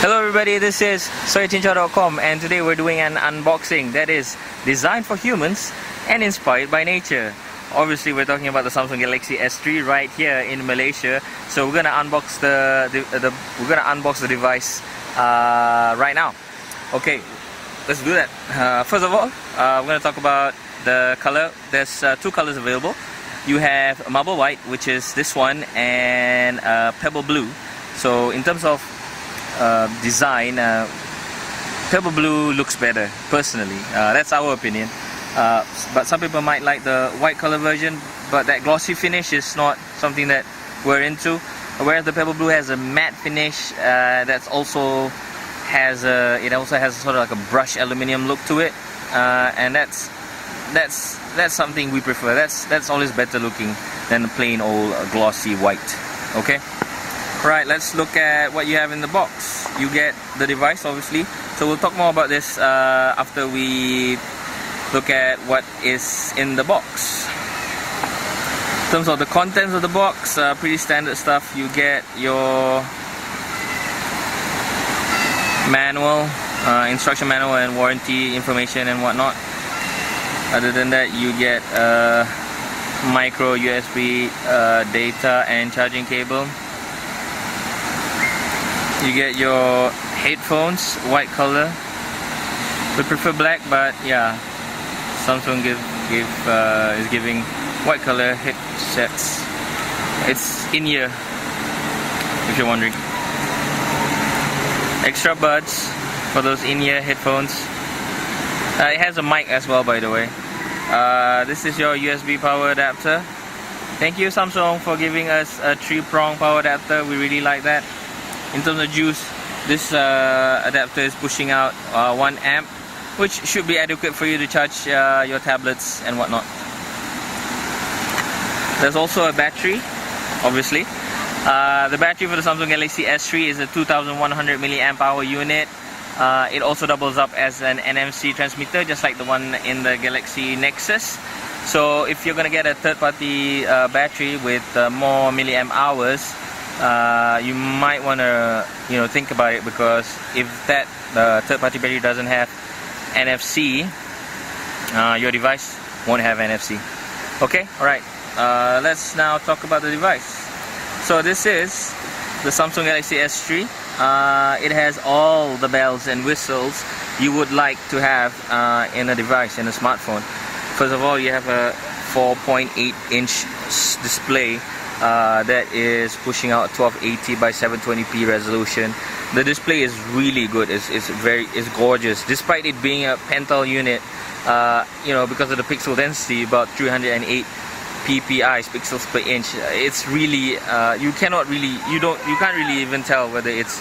Hello everybody, this is soychincha.com and today we're doing an unboxing that is designed for humans and inspired by nature. Obviously we're talking about the Samsung Galaxy S3 right here in Malaysia. So we're gonna unbox the device right now. Okay, let's do that. First of all, we're gonna talk about the color. There's two colors available. You have marble white, which is this one, and pebble blue. So in terms of design, pebble blue looks better personally. That's our opinion. But some people might like the white color version, but that glossy finish is not something that we're into. Whereas the pebble blue has a matte finish that's also has sort of like a brushed aluminium look to it, and that's something we prefer. That's always better looking than the plain old glossy white. Okay. Right, let's look at what you have in the box. You get the device, obviously. So we'll talk more about this after we look at what is in the box. In terms of the contents of the box, pretty standard stuff. You get your manual, instruction manual and warranty information and whatnot. Other than that, you get micro USB data and charging cable. You get your headphones, white color. We prefer black, but yeah, Samsung is giving white color headsets. It's in ear, if you're wondering. Extra buds for those in-ear headphones. It has a mic as well, by the way. This is your USB power adapter. Thank you, Samsung, for giving us a 3-prong power adapter. We really like that. In terms of juice, this adapter is pushing out 1 amp, which should be adequate for you to charge your tablets and whatnot. There's also a battery, obviously. The battery for the Samsung Galaxy S3 is a 2100 milliamp hour unit. It also doubles up as an NFC transmitter, just like the one in the Galaxy Nexus. So if you're gonna get a third-party battery with more milliamp hours, you might want to think about it, because if that third-party battery doesn't have NFC, your device won't have NFC. Okay, alright, let's now talk about the device. So this is the Samsung Galaxy S3. It has all the bells and whistles you would like to have in a device, in a smartphone. First of all, you have a 4.8-inch display that is pushing out 1280 by 720p resolution. The display is really good. It's gorgeous, despite it being a Pentel unit. Because of the pixel density, about 308 ppi, pixels per inch. It's really you can't really even tell whether it's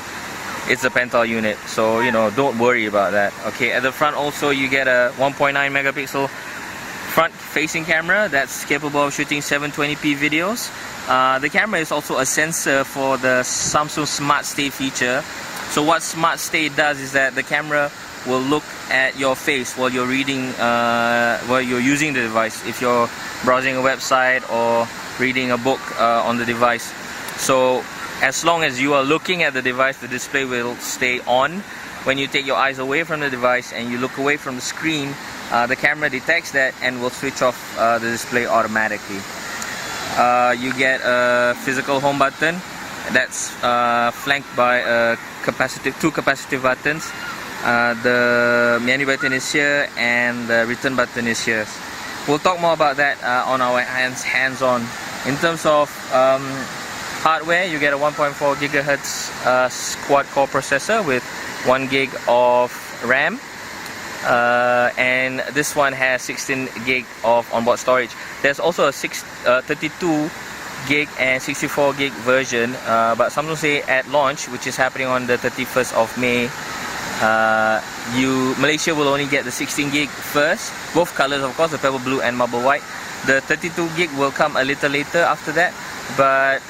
a Pentel unit. So don't worry about that. Okay, at the front also you get a 1.9 megapixel front-facing camera that's capable of shooting 720p videos. The camera is also a sensor for the Samsung Smart Stay feature. So what Smart Stay does is that the camera will look at your face while you're reading, while you're using the device. If you're browsing a website or reading a book on the device. So as long as you are looking at the device, the display will stay on. When you take your eyes away from the device and you look away from the screen, the camera detects that and will switch off the display automatically. You get a physical home button that's flanked by two capacitive buttons. The menu button is here and the return button is here. We'll talk more about that on our hands-on. In terms of hardware, you get a 1.4 GHz quad-core processor with 1 gig of RAM. And this one has 16 gig of onboard storage. There's also a 32 gig and 64 gig version, but Samsung say at launch, which is happening on the 31st of May, Malaysia will only get the 16 gig first, both colors of course, the pebble blue and marble white. The 32 gig will come a little later after that, but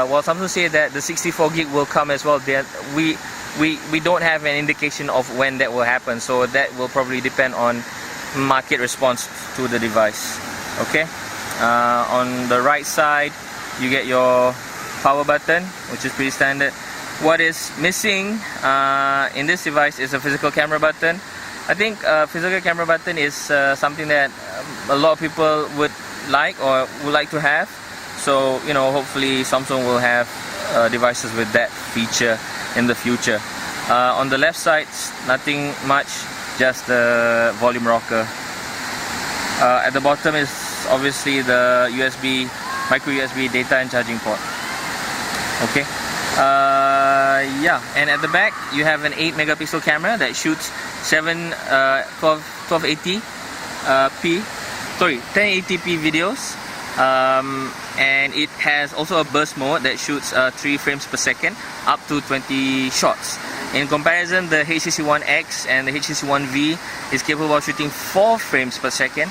while Samsung say that the 64 gig will come as well, we don't have an indication of when that will happen, so that will probably depend on market response to the device. Okay, on the right side you get your power button, which is pretty standard. What is missing in this device is a physical camera button. I think physical camera button is something that a lot of people would like or would like to have. So hopefully Samsung will have devices with that feature in the future. On the left side, nothing much, just the volume rocker. At the bottom is obviously the micro USB data and charging port. Okay. Yeah, and at the back you have an 8 megapixel camera that shoots 1080p videos, and it has also a burst mode that shoots 3 frames per second up to 20 shots. In comparison, the HTC One X and the HTC One V is capable of shooting 4 frames per second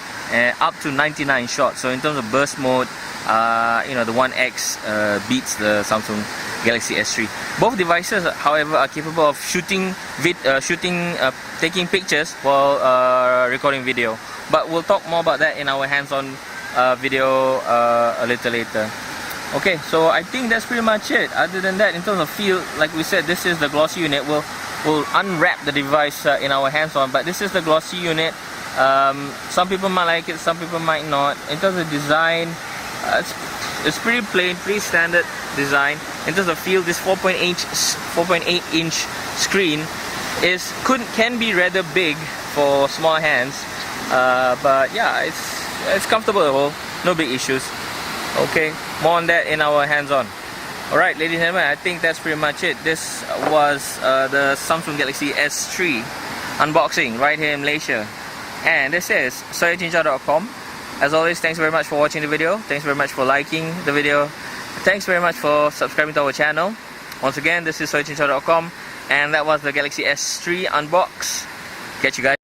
up to 99 shots. So in terms of burst mode, the One X beats the Samsung Galaxy S3. Both devices, however, are capable of taking pictures while recording video. But we'll talk more about that in our hands-on video a little later. Okay, so I think that's pretty much it. Other than that, in terms of feel, like we said, this is the glossy unit. We'll unwrap the device in our hands-on, but this is the glossy unit. Some people might like it, some people might not. In terms of design, it's pretty plain, pretty standard design. In terms of feel, this 4.8-inch screen can be rather big for small hands, but yeah, it's comfortable. No big issues. Okay, more on that in our hands-on. Alright, ladies and gentlemen, I think that's pretty much it. This was the Samsung Galaxy S3 unboxing right here in Malaysia. And this is soyachincha.com. As always, thanks very much for watching the video. Thanks very much for liking the video. Thanks very much for subscribing to our channel. Once again, this is soyachincha.com, and that was the Galaxy S3 unbox. Catch you guys.